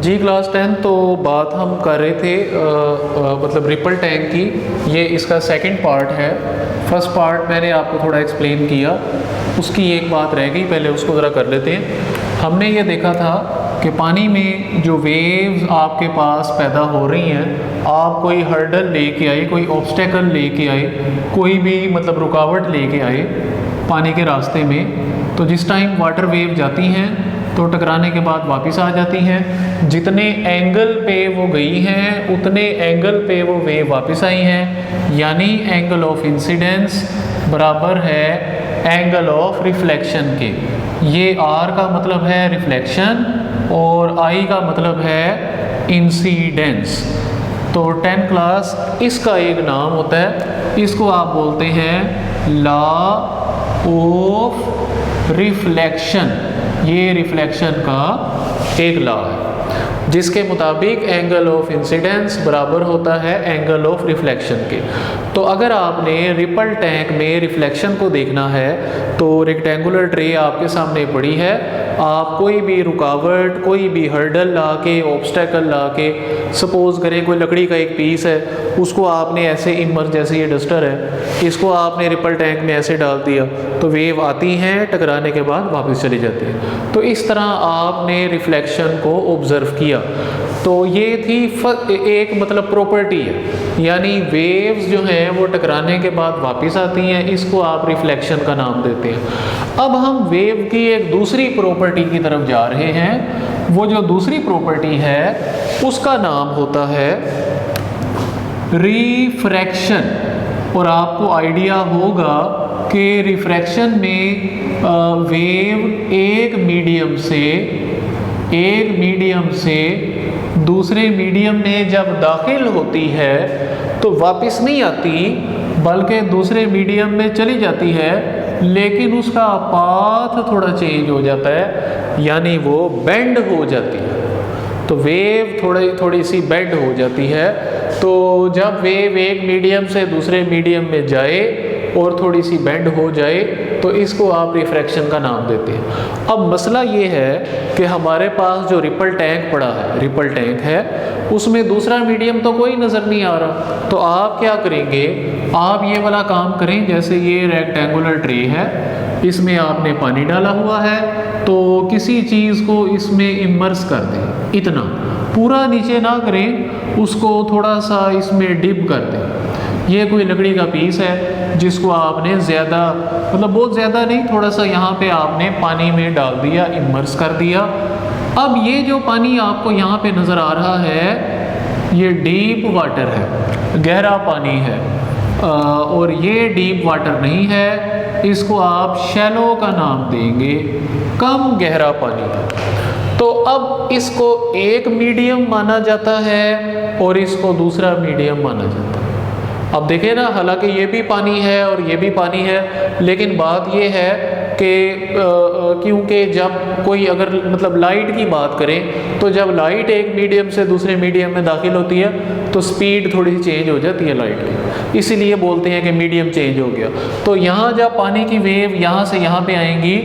जी class 10 तो बात हम कर रहे थे मतलब रिपल टैंक की। ये इसका सेकंड पार्ट है। फर्स्ट पार्ट मैंने आपको थोड़ा एक्सप्लेन किया, उसकी एक बात रह गई, पहले उसको ज़रा कर लेते हैं। हमने ये देखा था कि पानी में जो वेव्स आपके पास पैदा हो रही हैं, आप कोई हर्डल लेके आए, कोई ऑब्स्टेकल लेके आए, कोई भी मतलब रुकावट लेके आए पानी के रास्ते में, तो जिस टाइम वाटर वेव जाती हैं तो टकराने के बाद वापस आ जाती हैं। जितने एंगल पे वो गई हैं उतने एंगल पे वो वेव वापस आई हैं, यानी एंगल ऑफ इंसिडेंस बराबर है एंगल ऑफ रिफ्लेक्शन के। ये R का मतलब है रिफ्लेक्शन और I का मतलब है इंसिडेंस। तो 10 क्लास इसका एक नाम होता है, इसको आप बोलते हैं लॉ ऑफ रिफ्लेक्शन। ये रिफ्लेक्शन का एक लॉ है जिसके मुताबिक एंगल ऑफ इंसिडेंस बराबर होता है एंगल ऑफ रिफ्लेक्शन के। तो अगर आपने रिपल टैंक में रिफ्लेक्शन को देखना है तो रेक्टेंगुलर ट्रे आपके सामने पड़ी है, आप कोई भी रुकावट, कोई भी हर्डल ला के, ऑब्स्टेकल ला के, सपोज करें कोई लकड़ी का एक पीस है, उसको आपने ऐसे इमर्स, जैसे ये डस्टर है, इसको आपने रिपल टैंक में ऐसे डाल दिया तो वेव आती हैं, टकराने के बाद वापस चली जाती है। तो इस तरह आपने रिफ्लेक्शन को ऑब्जर्व किया। तो ये थी एक मतलब प्रॉपर्टी है, यानी वेव्स जो हैं वो टकराने के बाद वापस आती हैं, इसको आप रिफ्लेक्शन का नाम देते हैं। अब हम वेव की एक दूसरी प्रॉपर्टी की तरफ जा रहे हैं। वो जो दूसरी प्रॉपर्टी है उसका नाम होता है रिफ्रैक्शन। और आपको आइडिया होगा कि रिफ्रैक्शन में वेव एक मीडियम से दूसरे मीडियम में जब दाखिल होती है तो वापस नहीं आती, बल्कि दूसरे मीडियम में चली जाती है, लेकिन उसका पाथ थोड़ा चेंज हो जाता है, यानी वो बेंड हो जाती है। तो वेव थोड़ी सी बेंड हो जाती है। तो जब वेव एक मीडियम से दूसरे मीडियम में जाए और थोड़ी सी बेंड हो जाए तो इसको आप रिफ्रैक्शन का नाम देते हैं। अब मसला ये है कि हमारे पास जो रिपल टैंक है उसमें दूसरा मीडियम तो कोई नज़र नहीं आ रहा। तो आप क्या करेंगे, आप ये वाला काम करें, जैसे ये रेक्टेंगुलर ट्रे है, इसमें आपने पानी डाला हुआ है, तो किसी चीज़ को इसमें इमर्स कर दें, इतना पूरा नीचे ना करें, उसको थोड़ा सा इसमें डिप कर दें। ये कोई लकड़ी का पीस है जिसको आपने ज़्यादा, मतलब बहुत ज़्यादा नहीं, थोड़ा सा यहाँ पे आपने पानी में डाल दिया, इमर्स कर दिया। अब ये जो पानी आपको यहाँ पे नज़र आ रहा है ये डीप वाटर है, गहरा पानी है, और ये डीप वाटर नहीं है, इसको आप शैलो का नाम देंगे, कम गहरा पानी है। तो अब इसको एक मीडियम माना जाता है और इसको दूसरा मीडियम माना जाता है। अब देखें ना, हालांकि ये भी पानी है और ये भी पानी है, लेकिन बात ये है कि क्योंकि जब कोई अगर मतलब लाइट की बात करें तो जब लाइट एक मीडियम से दूसरे मीडियम में दाखिल होती है तो स्पीड थोड़ी सी चेंज हो जाती है लाइट की, इसीलिए बोलते हैं कि मीडियम चेंज हो गया। तो यहाँ जब पानी की वेव यहाँ से यहाँ पे आएंगी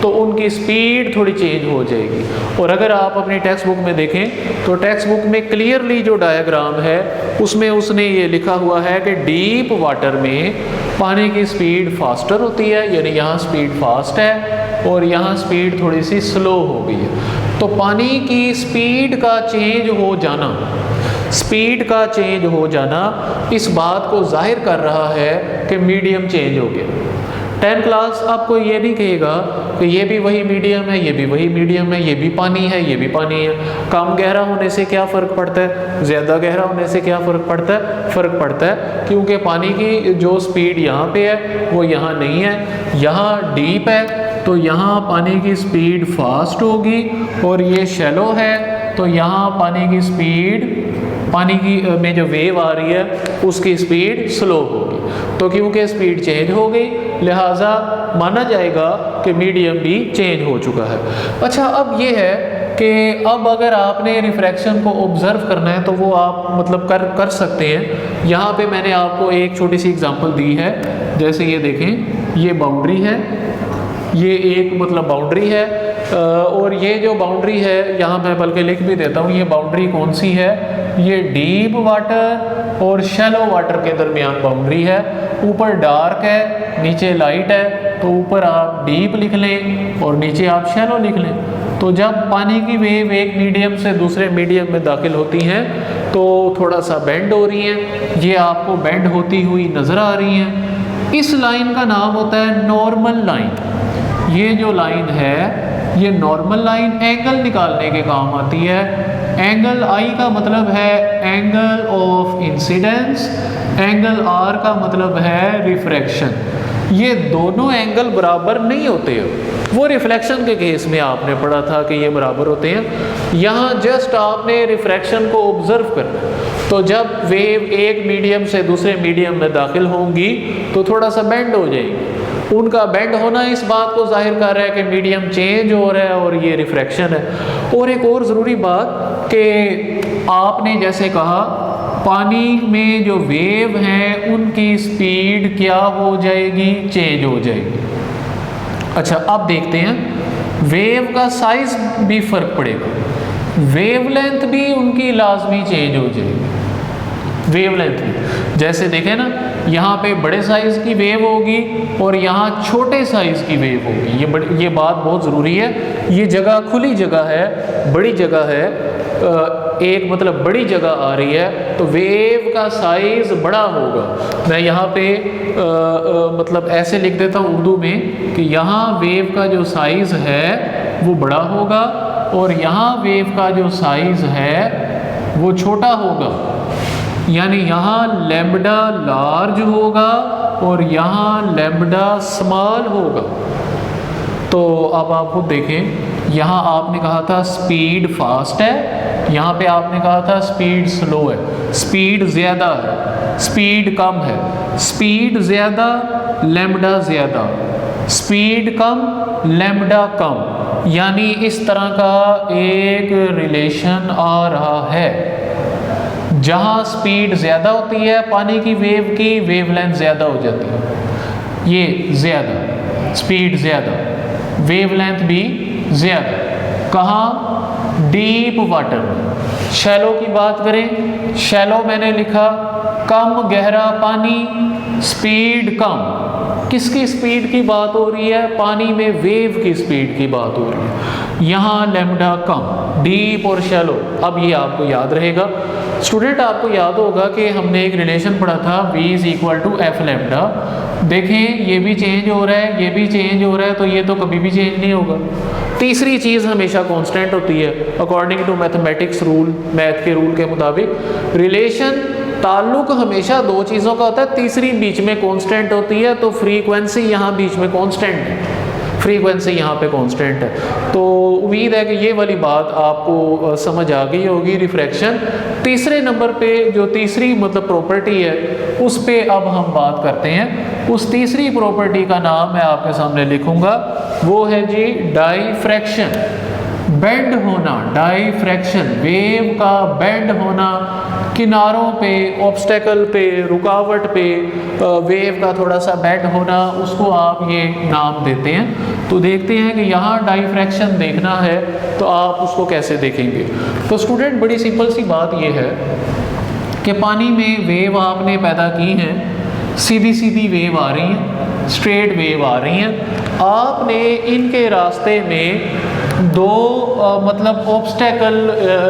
तो उनकी स्पीड थोड़ी चेंज हो जाएगी। और अगर आप अपनी टेक्स्ट बुक में देखें तो टेक्स्ट बुक में क्लियरली जो डायग्राम है उसमें उसने ये लिखा हुआ है कि डीप वाटर में पानी की स्पीड फास्टर होती है, यानी यहाँ स्पीड फास्ट है और यहाँ स्पीड थोड़ी सी स्लो हो गई है। तो पानी की स्पीड का चेंज हो जाना इस बात को जाहिर कर रहा है कि मीडियम चेंज हो गया। 10 क्लास आपको ये नहीं कहेगा कि ये भी वही मीडियम है, ये भी वही मीडियम है, ये भी पानी है, ये भी पानी है। कम गहरा होने से क्या फ़र्क पड़ता है, ज़्यादा गहरा होने से क्या फ़र्क पड़ता है? फ़र्क पड़ता है क्योंकि पानी की जो स्पीड यहाँ पे है वो यहाँ नहीं है, यहाँ डीप है तो यहाँ पानी की स्पीड फास्ट होगी, और ये शैलो है तो यहाँ पानी की स्पीड, पानी की में जो वेव आ रही है उसकी स्पीड स्लो होगी। तो क्योंकि स्पीड चेंज हो गई लिहाजा माना जाएगा कि मीडियम भी चेंज हो चुका है। अच्छा, अब ये है कि अब अगर आपने रिफ्रैक्शन को ऑब्जर्व करना है तो वो आप मतलब कर सकते हैं। यहाँ पे मैंने आपको एक छोटी सी एग्जांपल दी है, जैसे ये देखें, ये बाउंड्री है, ये एक मतलब बाउंड्री है, और ये जो बाउंड्री है यहाँ मैं बल्कि लिख भी देता हूँ, ये बाउंड्री कौन सी है, ये डीप वाटर और शैलो वाटर के दरमियान बाउंड्री है। ऊपर डार्क है, नीचे लाइट है, तो ऊपर आप डीप लिख लें और नीचे आप शैलो लिख लें। तो जब पानी की वेव एक मीडियम से दूसरे मीडियम में दाखिल होती हैं तो थोड़ा सा बेंड हो रही हैं, ये आपको बेंड होती हुई नज़र आ रही हैं। इस लाइन का नाम होता है नॉर्मल लाइन। ये जो लाइन है ये नॉर्मल लाइन एंगल निकालने के काम आती है। एंगल आई का मतलब है angle of incidence, angle R का मतलब है रिफ्रैक्शन। ये दोनों एंगल बराबर नहीं होते हैं, वो रिफ्लेक्शन के केस में आपने पढ़ा था कि ये बराबर होते हैं। यहाँ जस्ट आपने रिफ्रैक्शन को ऑब्जर्व करना। तो जब वेव एक मीडियम से दूसरे मीडियम में दाखिल होंगी तो थोड़ा सा बेंड हो जाएगी। उनका बेंड होना इस बात को जाहिर कर रहा है कि मीडियम चेंज हो रहा है और ये रिफ्रैक्शन है। और एक और ज़रूरी बात कि आपने जैसे कहा पानी में जो वेव हैं उनकी स्पीड क्या हो जाएगी, चेंज हो जाएगी। अच्छा अब देखते हैं वेव का साइज भी फ़र्क पड़ेगा, वेवलेंथ भी उनकी लाजमी चेंज हो जाएगी। वेवलेंथ भी जैसे देखें ना, यहाँ पे बड़े साइज़ की वेव होगी और यहाँ छोटे साइज़ की वेव होगी। ये बात बहुत ज़रूरी है। ये जगह खुली जगह है, बड़ी जगह है, एक मतलब बड़ी जगह आ रही है तो वेव का साइज़ बड़ा होगा। मैं यहाँ पे मतलब ऐसे लिख देता हूँ उर्दू में कि यहाँ वेव का जो साइज़ है वो बड़ा होगा और यहाँ वेव का जो साइज़ है वो छोटा होगा। यानी यहाँ लैम्बडा लार्ज होगा और यहाँ लैम्बडा स्मॉल होगा। तो अब आप खुद देखें, यहाँ आपने कहा था स्पीड फास्ट है, यहाँ पे आपने कहा था स्पीड स्लो है। स्पीड ज़्यादा है, स्पीड कम है, स्पीड ज़्यादा लैम्बडा ज़्यादा, स्पीड कम लैम्बडा कम, यानी इस तरह का एक रिलेशन आ रहा है। जहाँ स्पीड ज़्यादा होती है पानी की वेव की, वेवलेंथ ज़्यादा हो जाती है। ये ज़्यादा, स्पीड ज़्यादा, वेवलेंथ भी ज़्यादा। कहाँ? डीप वाटर में। शैलो की बात करें, शैलो मैंने लिखा कम गहरा पानी, स्पीड कम। किसकी स्पीड की बात हो रही है? पानी में वेव की स्पीड की बात हो रही है। यहाँ लैम्बडा कम, डीप और शैलो। अब ये आपको याद रहेगा स्टूडेंट, आपको याद होगा कि हमने एक रिलेशन पढ़ा था V = F लैम्बडा। देखें ये भी चेंज हो रहा है, ये भी चेंज हो रहा है, तो ये तो कभी भी चेंज नहीं होगा। तीसरी चीज़ हमेशा कांस्टेंट होती है according to mathematics rule, math के रूल के मुताबिक रिलेशन ताल्लुक हमेशा दो चीज़ों का होता है, तीसरी बीच में कांस्टेंट होती है। तो फ्रीक्वेंसी यहाँ बीच में कांस्टेंट है, फ्रीक्वेंसी यहाँ पे कांस्टेंट है। तो उम्मीद है कि ये वाली बात आपको समझ आ गई होगी। रिफ्रैक्शन तीसरे नंबर पे जो तीसरी मतलब प्रॉपर्टी है उस पे अब हम बात करते हैं। उस तीसरी प्रॉपर्टी का नाम मैं आपके सामने लिखूंगा, वो है जी डाइफ्रैक्शन। बेंड होना, डाइफ्रैक्शन, वेव का बेंड होना, किनारों पे, ऑब्स्टेकल पे, रुकावट पे वेव का थोड़ा सा बेंड होना, उसको आप ये नाम देते हैं। तो देखते हैं कि यहाँ डाइफ्रैक्शन देखना है तो आप उसको कैसे देखेंगे। तो स्टूडेंट बड़ी सिंपल सी बात ये है कि पानी में वेव आपने पैदा की हैं, सीधी सीधी वेव आ रही हैं, स्ट्रेट वेव आ रही हैं। आपने इनके रास्ते में दो मतलब ऑब्स्टेकल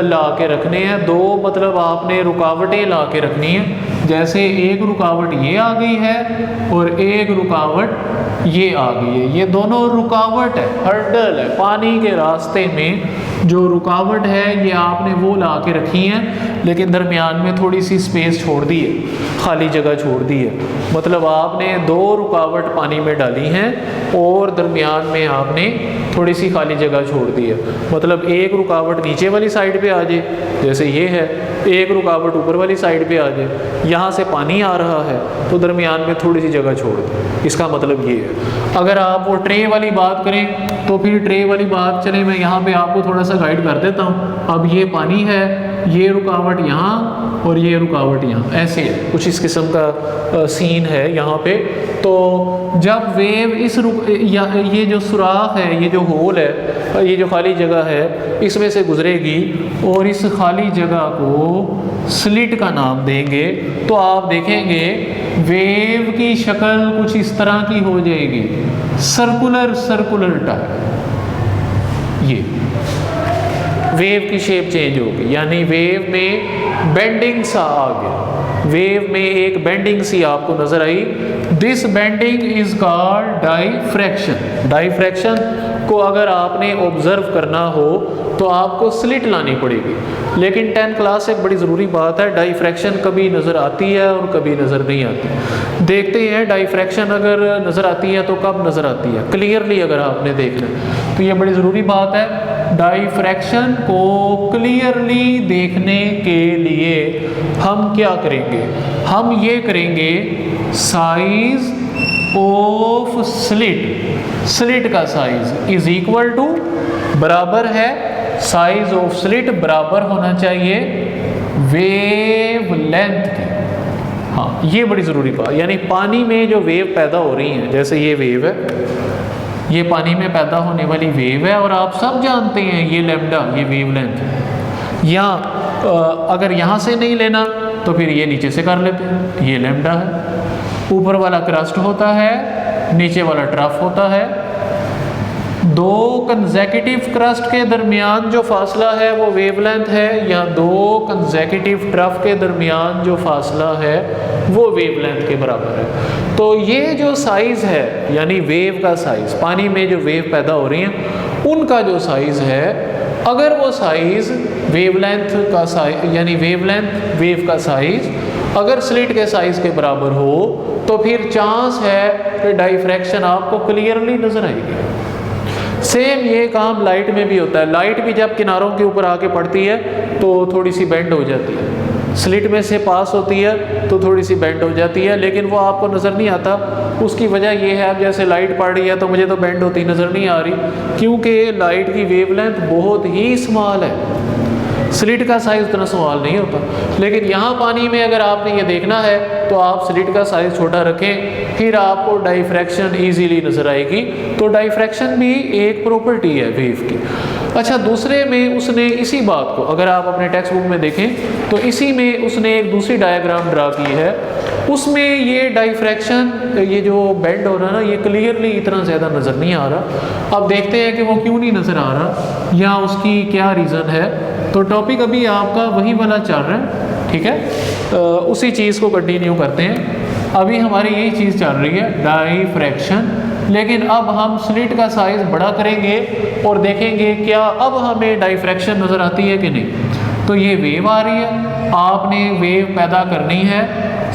ला के रखने हैं, दो मतलब आपने रुकावटें ला के रखनी है। जैसे एक रुकावट ये आ गई है और एक रुकावट ये आ गई है। ये दोनों रुकावट है, हर्डल है। पानी के रास्ते में जो रुकावट है ये आपने वो ला के रखी है, लेकिन दरमियान में थोड़ी सी स्पेस छोड़ दी है, खाली जगह छोड़ दी है। मतलब आपने दो रुकावट पानी में डाली हैं और दरमियान में आपने थोड़ी सी खाली जगह छोड़ दी है। मतलब एक रुकावट नीचे वाली साइड पे आ जाए, जैसे ये है, एक रुकावट ऊपर वाली साइड पे आ जाए। यहाँ से पानी आ रहा है तो दरमियान में थोड़ी सी जगह छोड़ दो, इसका मतलब ये है। अगर आप वो ट्रे वाली बात करें तो फिर ट्रे वाली बात, चले मैं यहाँ पे आपको थोड़ा सा गाइड कर देता हूँ। अब ये पानी है ये रुकावट यहाँ और ये रुकावट यहाँ, ऐसे है कुछ इस किस्म का सीन है यहाँ पे। तो जब वेव ये जो सुराख है, ये जो होल है, ये जो खाली जगह है, इसमें से गुजरेगी और इस खाली जगह को स्लिट का नाम देंगे, तो आप देखेंगे वेव की शक्ल कुछ इस तरह की हो जाएगी, सर्कुलर टाइप। ये वेव की शेप चेंज होगी, यानी वेव में बेंडिंग सा आ गया, वेव में एक बेंडिंग सी आपको नजर आई। This bending is called diffraction. Diffraction को अगर आपने ऑब्जर्व करना हो तो आपको स्लिट लानी पड़ेगी। लेकिन 10 क्लास एक बड़ी ज़रूरी बात है, डाइफ्रैक्शन कभी नज़र आती है और कभी नज़र नहीं आती। देखते हैं डाइफ्रैक्शन अगर नज़र आती है तो कब नज़र आती है, क्लियरली अगर आपने देखना तो ये बड़ी ज़रूरी बात है। डाइफ्रैक्शन को क्लियरली देखने के लिए हम क्या करेंगे, हम ये करेंगे साइज ऑफ स्लिट का साइज इज इक्वल टू, बराबर है, साइज ऑफ स्लिट बराबर होना चाहिए वेव लेंथ के। हाँ, ये बड़ी ज़रूरी बात, यानी पानी में जो वेव पैदा हो रही हैं, जैसे ये वेव है, ये पानी में पैदा होने वाली वेव है और आप सब जानते हैं ये लैम्डा, ये वेव लेंथ है। या अगर यहाँ से नहीं लेना तो फिर ये नीचे से कर लेते हैं, ये लैम्डा है। ऊपर वाला क्रस्ट होता है, नीचे वाला ट्रफ होता है। दो कंसेक्यूटिव क्रस्ट के दरमियान जो फासला है वो वेवलेंथ है, या दो कंसेक्यूटिव ट्रफ के दरमियान जो फासला है वो वेवलेंथ के बराबर है। तो ये जो साइज़ है, यानी वेव का साइज़, पानी में जो वेव पैदा हो रही हैं उनका जो साइज़ है, अगर वो साइज़ वेवलेंथ का साइज, यानी वेवलेंथ वेव का साइज़ अगर स्लिट के साइज़ के बराबर हो तो फिर चांस है कि डाइफ्रैक्शन आपको क्लियरली नज़र आएगी। सेम ये काम लाइट में भी होता है। लाइट भी जब किनारों के ऊपर आके पड़ती है तो थोड़ी सी बेंड हो जाती है, स्लिट में से पास होती है तो थोड़ी सी बेंड हो जाती है, लेकिन वो आपको नज़र नहीं आता। उसकी वजह ये है, अब जैसे लाइट पड़ रही है तो मुझे तो बेंड होती नज़र नहीं आ रही, क्योंकि लाइट की वेवलेंथ बहुत ही स्मॉल है, स्लिट का साइज़ उतना स्मॉल नहीं होता। लेकिन यहाँ पानी में अगर आपने ये देखना है तो आप स्लिट का साइज़ छोटा रखें, फिर आपको डाइफ्रैक्शन इजीली नज़र आएगी। तो डाइफ्रैक्शन भी एक प्रॉपर्टी है वेव की। अच्छा, दूसरे में उसने इसी बात को, अगर आप अपने टेक्स्ट बुक में देखें तो इसी में उसने एक दूसरी डायग्राम ड्रा की है, उसमें ये डाइफ्रैक्शन, ये जो बेंड हो रहा है ना, ये क्लियरली इतना ज़्यादा नज़र नहीं आ रहा। अब देखते हैं कि वो क्यों नहीं नज़र आ रहा या उसकी क्या रीज़न है। तो टॉपिक अभी आपका वही वाला चल रहा है, ठीक है, उसी चीज़ को कंटिन्यू करते हैं। अभी हमारी यही चीज़ चल रही है, डाइफ्रैक्शन, लेकिन अब हम स्लिट का साइज़ बड़ा करेंगे और देखेंगे क्या अब हमें डाइफ्रैक्शन नज़र आती है कि नहीं। तो ये वेव आ रही है, आपने वेव पैदा करनी है,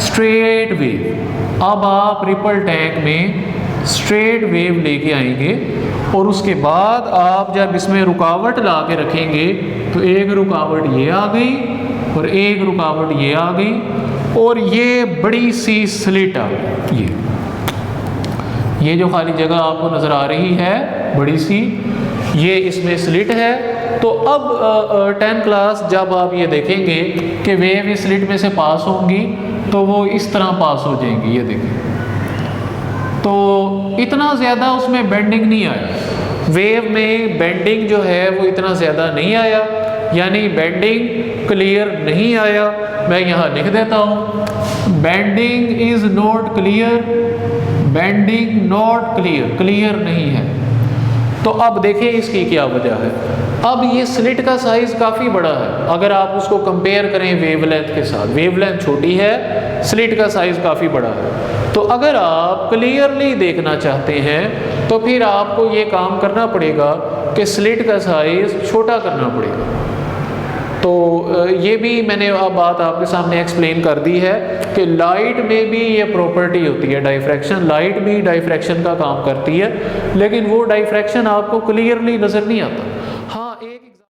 स्ट्रेट वेव। अब आप रिपल टैंक में स्ट्रेट वेव लेके आएंगे और उसके बाद आप जब इसमें रुकावट ला के रखेंगे तो एक रुकावट ये आ गई और एक रुकावट ये आ गई और ये बड़ी सी स्लिट आ गई। ये जो खाली जगह आपको नज़र आ रही है बड़ी सी, ये इसमें स्लिट है। तो अब 10 क्लास जब आप ये देखेंगे कि वेव इस स्लिट में से पास होंगी तो वो इस तरह पास हो जाएंगी, ये देखें। तो इतना ज़्यादा उसमें बेंडिंग नहीं आया, वेव में बेंडिंग जो है वो इतना ज़्यादा नहीं आया, यानी बेंडिंग क्लियर नहीं आया। मैं यहाँ लिख देता हूँ, bending is not clear, bending not clear, clear नहीं है। तो अब देखें इसकी क्या वजह है। अब ये स्लिट का साइज़ काफ़ी बड़ा है, अगर आप उसको कंपेयर करें वेवलेंथ के साथ, वेवलेंथ छोटी है, स्लिट का साइज़ काफ़ी बड़ा है। तो अगर आप क्लियरली देखना चाहते हैं तो फिर आपको ये काम करना पड़ेगा कि स्लिट का साइज़ छोटा करना पड़ेगा। तो ये भी मैंने अब बात आपके सामने एक्सप्लेन कर दी है कि लाइट में भी ये प्रॉपर्टी होती है डाइफ्रैक्शन, लाइट भी डाइफ्रैक्शन का काम करती है, लेकिन वो डाइफ्रैक्शन आपको क्लियरली नज़र नहीं आता।